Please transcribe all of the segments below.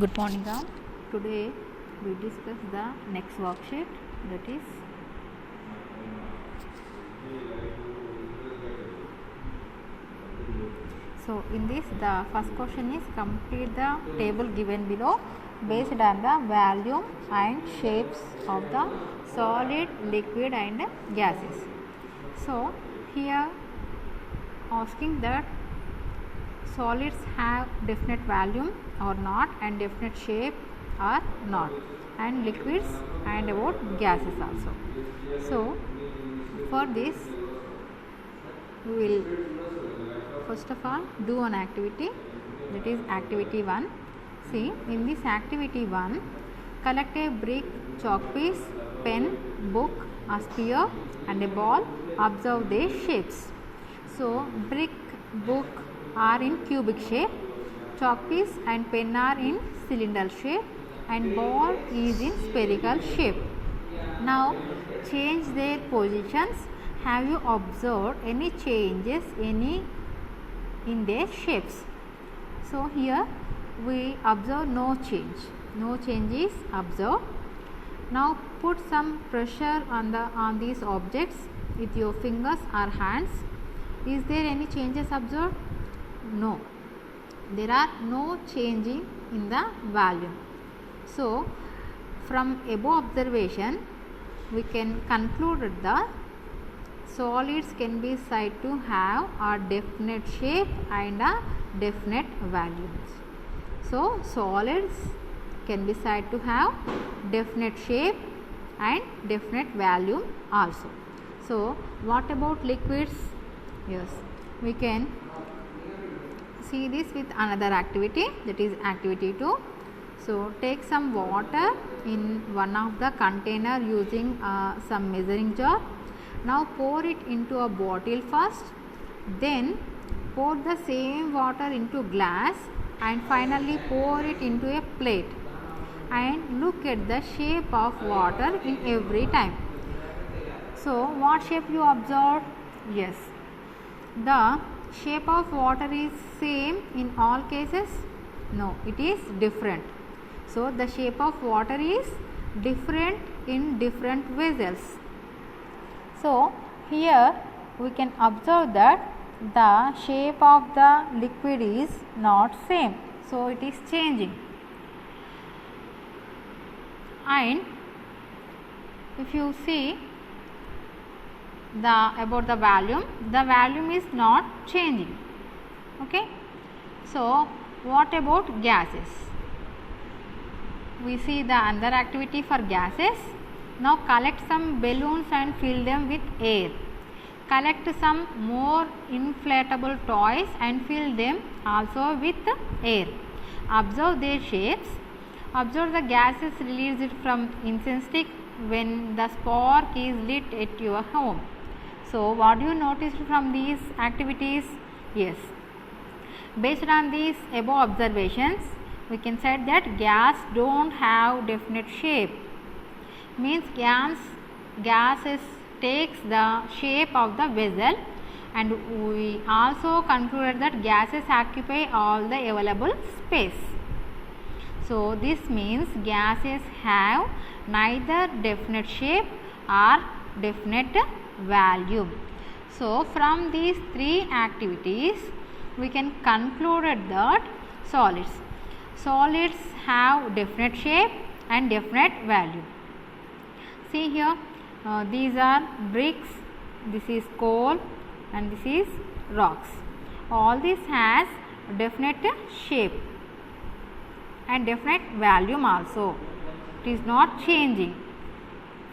Good morning all. Today we discuss the next worksheet, that is in this the first question is complete the table given below based on the volume and shapes of the solid, liquid and gases. So here asking that solids have definite volume or not and definite shape or not, and liquids and about gases also. So for this we will first of all do an activity, that is activity 1. See, in this activity 1, collect a brick, chalk piece, pen, book, a spear and a ball. Observe their shapes. So brick, book are in cubic shape, chalk piece and pen are in cylindrical shape and ball is in spherical shape. Now change their positions. Have you observed any changes in their shapes? So here we observe no change. No change is observed. Now put some pressure on these objects with your fingers or hands. Is there any changes observed? No. There are no changing in the volume. So from above observation we can conclude that solids can be said to have a definite shape and a definite values. So solids can be said to have definite shape and definite volume also. So what about liquids? Yes, we can see this with another activity, that is activity 2. So take some water in one of the container using some measuring jar. Now pour it into a bottle first, then pour the same water into glass and finally pour it into a plate, and look at the shape of water in every time. So what shape you observed? Yes, the shape of water is same in all cases? No, it is different. So the shape of water is different in different vessels. So here we can observe that the shape of the liquid is not same. So it is changing. And if you see about the volume is not changing. Okay. So what about gases? We see the another activity for gases. Now collect some balloons and fill them with air. Collect some more inflatable toys and fill them also with air. Observe their shapes. Observe the gases released from incense stick when the spark is lit at your home. So what do you notice from these activities? Yes, based on these above observations we can say that gas don't have definite shape. Means gases takes the shape of the vessel, and we also concluded that gases occupy all the available space. So this means gases have neither definite shape or definite volume. So from these three activities we can conclude that solids have definite shape and definite value. See here, these are bricks, this is coal and this is rocks. All this has definite shape and definite volume also. It is not changing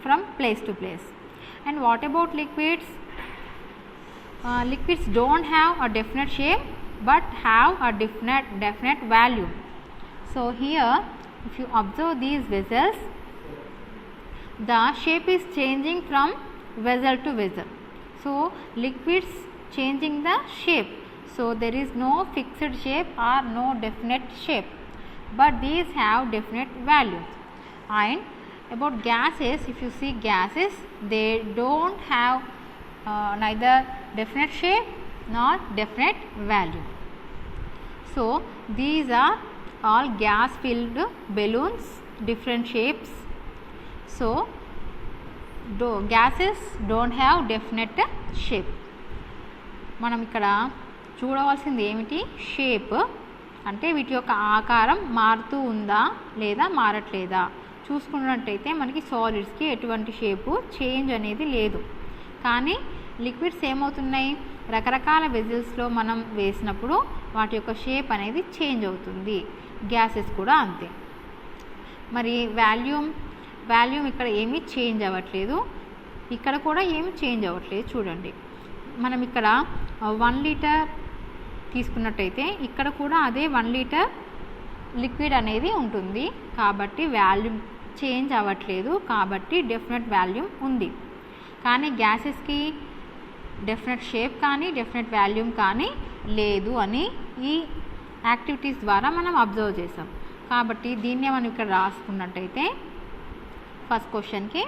from place to place. And what about liquids? Liquids don't have a definite shape but have a definite value. So here if you observe these vessels, the shape is changing from vessel to vessel. So liquids changing the shape. So there is no fixed shape or no definite shape, but these have definite value. And about gases, if you see gases, they don't have neither definite shape nor definite value. So these are all gas filled balloons, different shapes. So gases don't have definite shape. మనం ఇక్కడ చూడవలసింది ఏమిటి? Shape. అంటే వీటి యొక్క ఆకారం మారుతూ ఉందా లేదా మారట్లేదా. చూసుకున్నట్టయితే మనకి సాలిడ్స్కి ఎటువంటి షేపు చేంజ్ అనేది లేదు. కానీ లిక్విడ్స్ ఏమవుతున్నాయి? రకరకాల వెజిల్స్లో మనం వేసినప్పుడు వాటి యొక్క షేప్ అనేది చేంజ్ అవుతుంది. గ్యాసెస్ కూడా అంతే. మరి వాల్యూమ్ ఇక్కడ ఏమీ చేంజ్ అవ్వట్లేదు, ఇక్కడ కూడా ఏమీ చేంజ్ అవ్వట్లేదు. చూడండి, మనం ఇక్కడ 1 లీటర్ తీసుకున్నట్టయితే ఇక్కడ కూడా అదే 1 లీటర్ లిక్విడ్ అనేది ఉంటుంది. కాబట్టి వాల్యూమ్ చేంజ్ అవ్వట్లేదు, కాబట్టి డెఫినెట్ వాల్యూమ్ ఉంది. కానీ గ్యాసెస్కి డెఫినెట్ షేప్ కానీ డెఫినెట్ వాల్యూమ్ కానీ లేదు అని ఈ యాక్టివిటీస్ ద్వారా మనం అబ్జర్వ్ చేసాం. కాబట్టి దీన్నే మనం ఇక్కడ రాసుకున్నట్టయితే ఫస్ట్ క్వశ్చన్కి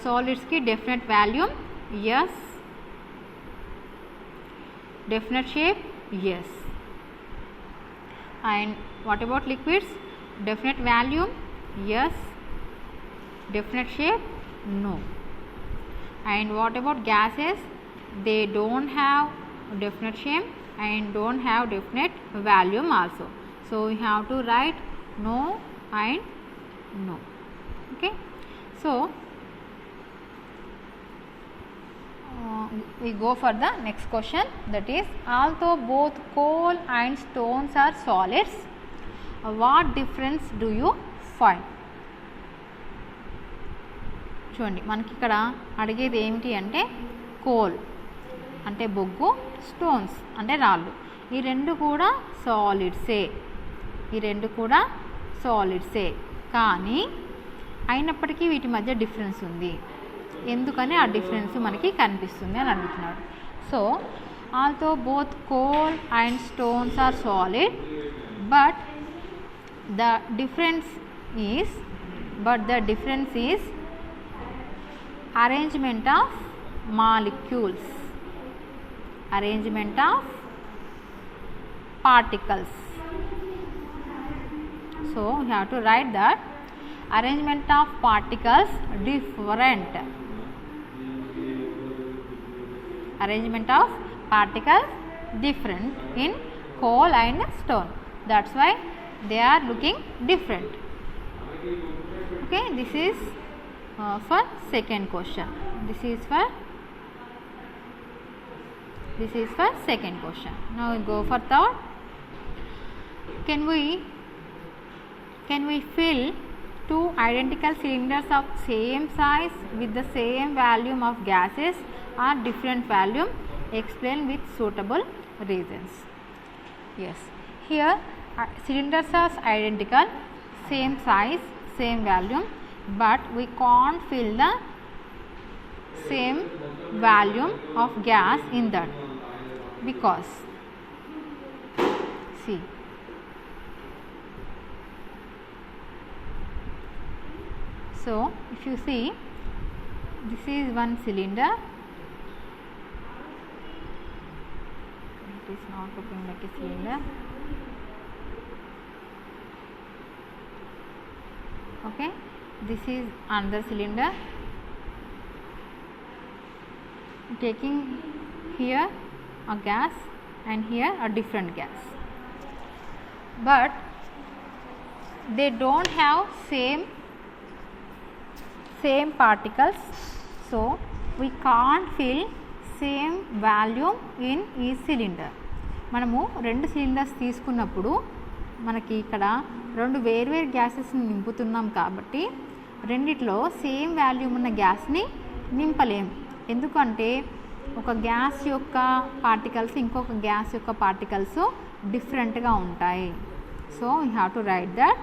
సాలిడ్స్కి definite volume yes, definite shape yes. And what about liquids? Definite volume yes, definite shape no. And what about gases? They don't have definite shape and don't have definite volume also. So we have to write no and no. Okay, so we go for the next question, that is, although both coal and stones are solids, what difference do you find? చూడండి, మనకి ఇక్కడ అడిగేది ఏమిటి అంటే coal అంటే బొగ్గు, stones అంటే రాళ్ళు. ఈ రెండు కూడా సాలిడ్సే, కానీ అయినప్పటికీ వీటి మధ్య డిఫరెన్స్ ఉంది. ఎందుకని ఆ డిఫరెన్స్ మనకి కనిపిస్తుంది అని అడుగుతున్నాడు. So although both coal and stones are solid, but the difference is arrangement of molecules, arrangement of particles. So we have to write that arrangement of particles different, arrangement of particles different in coal and stone. That's why they are looking different. Okay, this is for second question. This is for second question. Now we go for third. Can we fill two identical cylinders of same size with the same volume of gases or different volume? Explain with suitable reasons. Yes, here cylinders are identical, same size, same volume, but we can't fill the same volume of gas in that, because see, so if you see, this is one cylinder, it is not looking like a cylinder. Okay, this is another cylinder, taking here a gas and here a different gas, but they don't have same particles, so we can't fill same volume in each cylinder. మనము రెండు cylinders తీసుకున్నప్పుడు మనకి ఇక్కడ రెండు వేర్వేరు గ్యాసెస్ని నింపుతున్నాం కాబట్టి రెండిట్లో same volume ఉన్న గ్యాస్ని నింపలేము. ఎందుకంటే ఒక గ్యాస్ యొక్క పార్టికల్స్ ఇంకొక గ్యాస్ యొక్క పార్టికల్స్ డిఫరెంట్గా ఉంటాయి. So you have to right that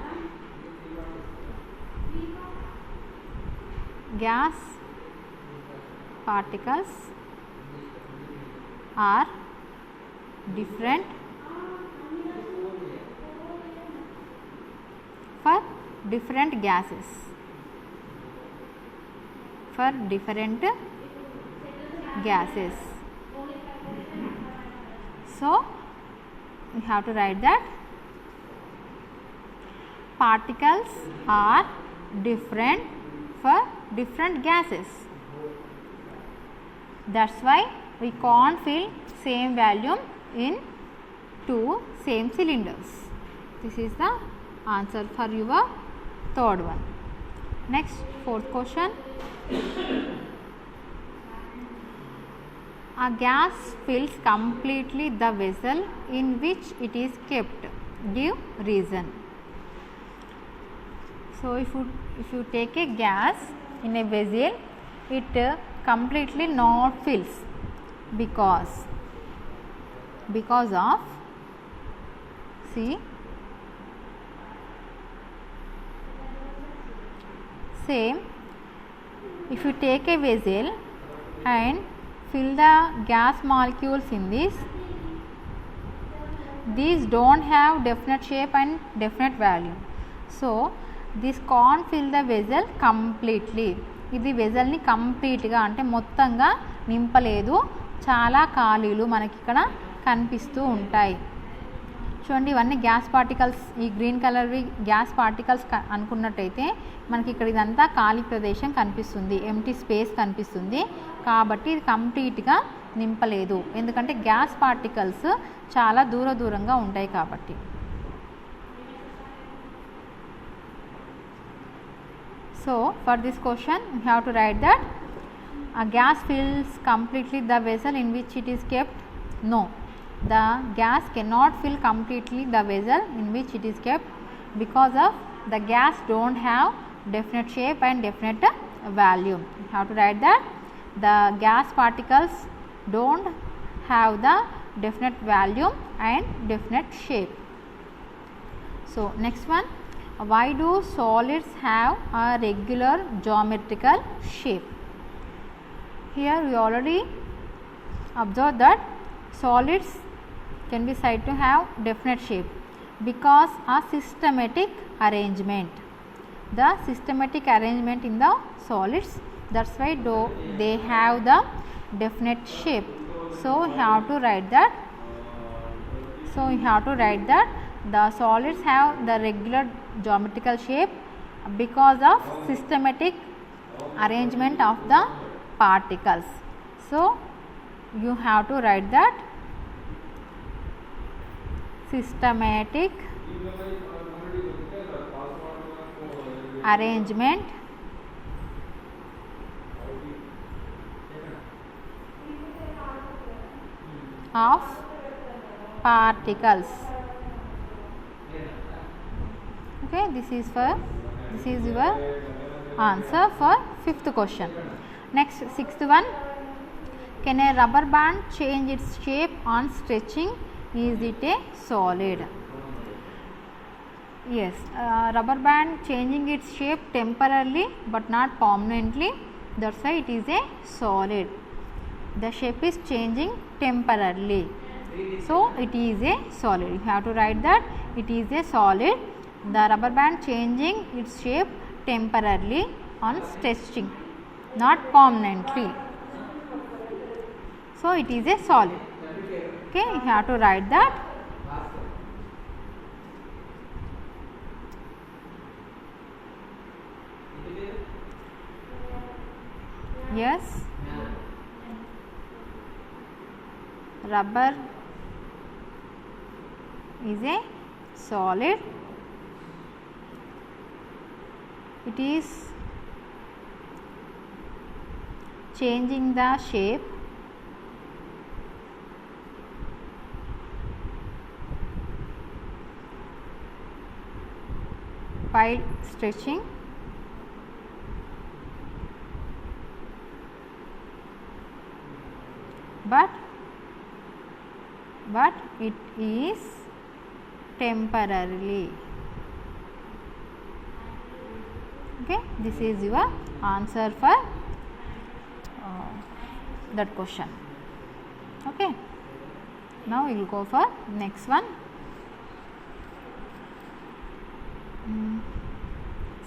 gas particles are different for different gases, for different gases. So we have to write that particles are different for different gases. That's why we can't fill same volume in two same cylinders. This is the answer for your third one. Next, fourth question. A gas fills completely the vessel in which it is kept. Give reason. So, if you take a gas in a vessel, it completely not fills because of, see, same, if you take a vessel and fill the gas molecules in this, these don't have definite shape and definite value. So, this can't fill the vessel completely. ఇది వెజల్ని కంప్లీట్గా అంటే మొత్తంగా నింపలేదు, చాలా ఖాళీలు మనకి ఇక్కడ కనిపిస్తూ ఉంటాయి. చూడండి, ఇవన్నీ గ్యాస్ పార్టికల్స్, ఈ గ్రీన్ కలర్వి గ్యాస్ పార్టికల్స్ అనుకున్నట్టయితే మనకి ఇక్కడ ఇదంతా ఖాళీ ప్రదేశం కనిపిస్తుంది, ఎంటీ స్పేస్ కనిపిస్తుంది. కాబట్టి ఇది కంప్లీట్గా నింపలేదు, ఎందుకంటే గ్యాస్ పార్టికల్స్ చాలా దూరంగా ఉంటాయి కాబట్టి. So, for this question we have to write that a gas fills completely the vessel in which it is kept. No, the gas cannot fill completely the vessel in which it is kept because of the gas don't have definite shape and definite volume. You have to write that the gas particles don't have the definite volume and definite shape. So, next one. Why do solids have a regular geometrical shape? Here we already observed that solids can be said to have definite shape because a systematic arrangement. The systematic arrangement in the solids, that's why they have the definite shape. So, you have to write that. The solids have the regular geometrical shape because of systematic arrangement of the particles. So, you have to write that systematic arrangement of particles. Okay, this is your answer for fifth question. Next, sixth one. Can a rubber band change its shape on stretching? Is it a solid? Yes, rubber band changing its shape temporarily but not permanently. That's why it is a solid. The shape is changing temporarily, so it is a solid. You have to write that it is a solid. The rubber band changing its shape temporarily on stretching, not permanently. So, it is a solid. Okay, you have to write that. Yes, rubber is a solid. It is changing the shape while stretching, but it is temporarily. Okay, this is your answer for that question. Okay, now we will go for next one.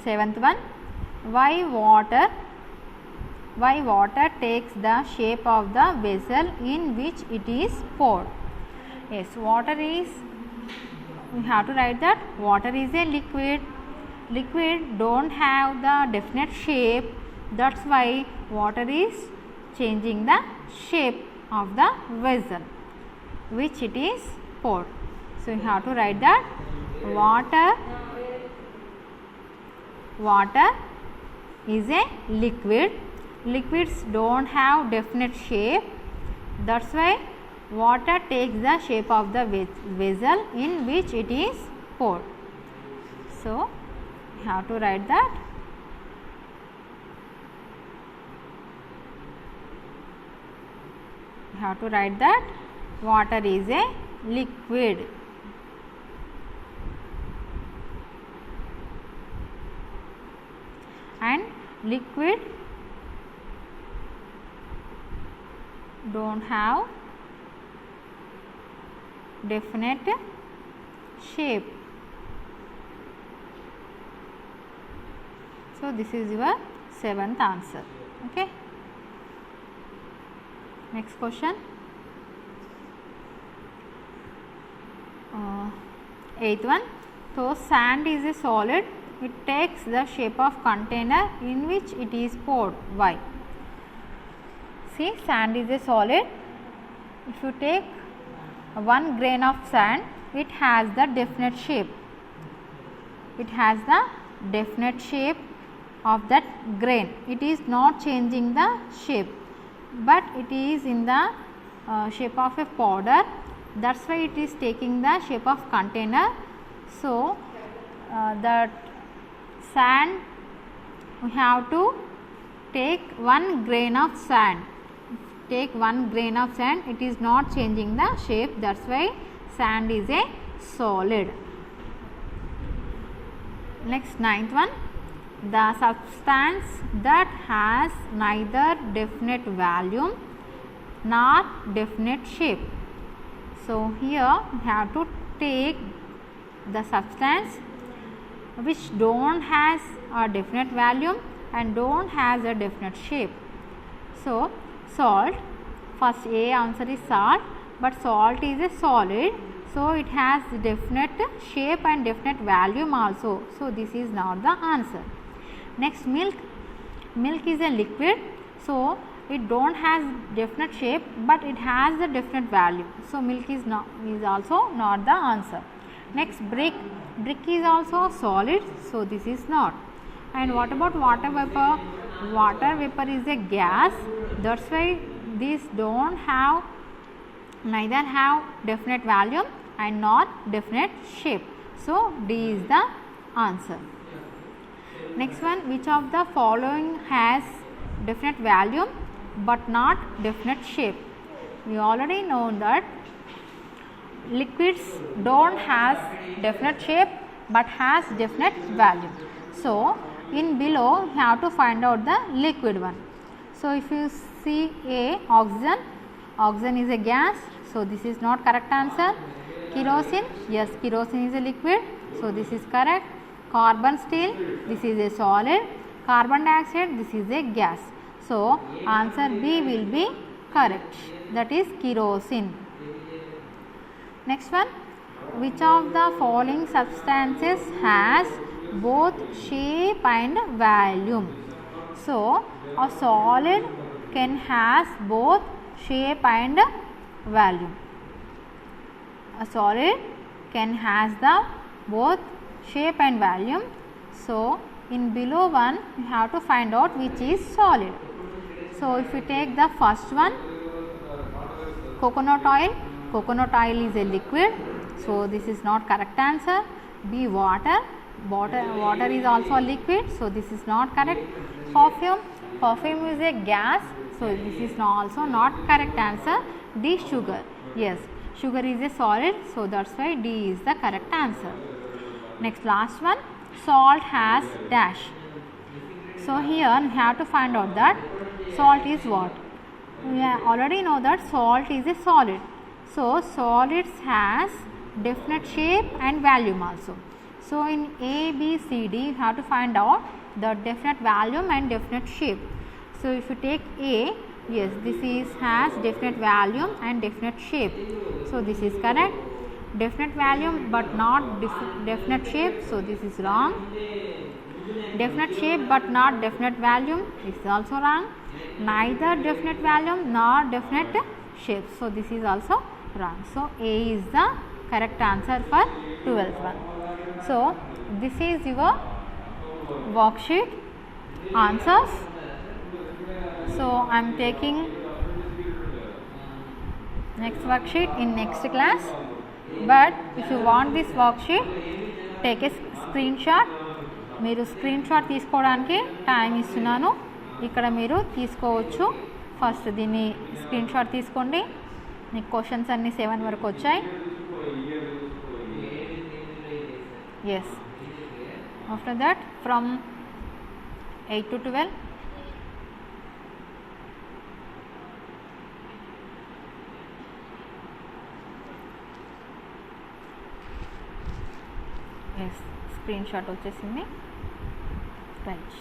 Seventh one. Why water takes the shape of the vessel in which it is poured? Yes, water is, we have to write that water is a liquid liquid don't have the definite shape, that's why water is changing the shape of the vessel which it is poured. So you have to write that water is a liquid. Liquids don't have definite shape, that's why water takes the shape of the vessel in which it is poured. So you have to write that water is a liquid. And liquid don't have definite shape. So this is your 7th answer. Okay. Next question. 8th one. So sand is a solid. It takes the shape of container in which it is poured. Why? See, sand is a solid. If you take 1 grain of sand, it has the definite shape. It has the definite shape of that grain. It is not changing the shape, but it is in the shape of a powder. That's why it is taking the shape of container. So that sand, we have to take 1 grain of sand. Take 1 grain of sand, it is not changing the shape, that's why sand is a solid. Next, 9th one. The substance that has neither definite volume nor definite shape. So here we have to take the substance which don't has a definite volume and don't has a definite shape. So salt, first A answer is salt, but salt is a solid, so it has definite shape and definite volume also. So this is not the answer. Next, milk. Milk is a liquid, so it don't has definite shape, but it has the definite value. So milk is also not the answer. Next, brick. Brick is also solid, so this is not. And what about water vapor? Water vapor is a gas, that's why these don't have, neither have definite volume and not definite shape. So D is the answer. Next one, which of the following has definite volume but not definite shape? We already know that liquids don't has definite shape but has definite volume. So in below you have to find out the liquid one. So if you see A, oxygen is a gas, so this is not correct answer. Kerosene, yes, kerosene is a liquid, so this is correct. Carbon steel, this is a solid. Carbon dioxide, this is a gas. So answer B will be correct, that is kerosene. Next one, which of the following substances has both shape and volume? So a solid can has both shape and volume. A solid can has the both shape and volume. So in below one you have to find out which is solid. So if you take the first one, coconut oil. Coconut oil is a liquid, so this is not correct answer. B, water. Water is also a liquid, so this is not correct. Perfume is a gas, so this is also not correct answer. D, sugar. Yes, sugar is a solid, so that's why D is the correct answer. Next, last one, salt has dash. So here we have to find out that salt is what? We already know that salt is a solid. So solids has definite shape and volume also. So in A, B, C, D you have to find out the definite volume and definite shape. So if you take A, yes, this is has definite volume and definite shape. So this is correct. definite volume but not definite shape, so this is wrong. Definite shape but not definite volume, this is also wrong. Neither definite volume nor definite shape, so this is also wrong. So A is the correct answer for 12th one. So this is your worksheet answers. So I am taking next worksheet in next class, but if you want this worksheet, take a screenshot. మీరు screen shot తీసుకోవడానికి time ఇస్తున్నాను, ఇక్కడ మీరు తీసుకోవచ్చు. First దీన్ని screen shot తీసుకోండి. మీకు questions అన్నీ 7 వరకు వచ్చాయి. Yes, after that from 8 to 12. Yes, screenshot వచ్చేసింది. రైట్.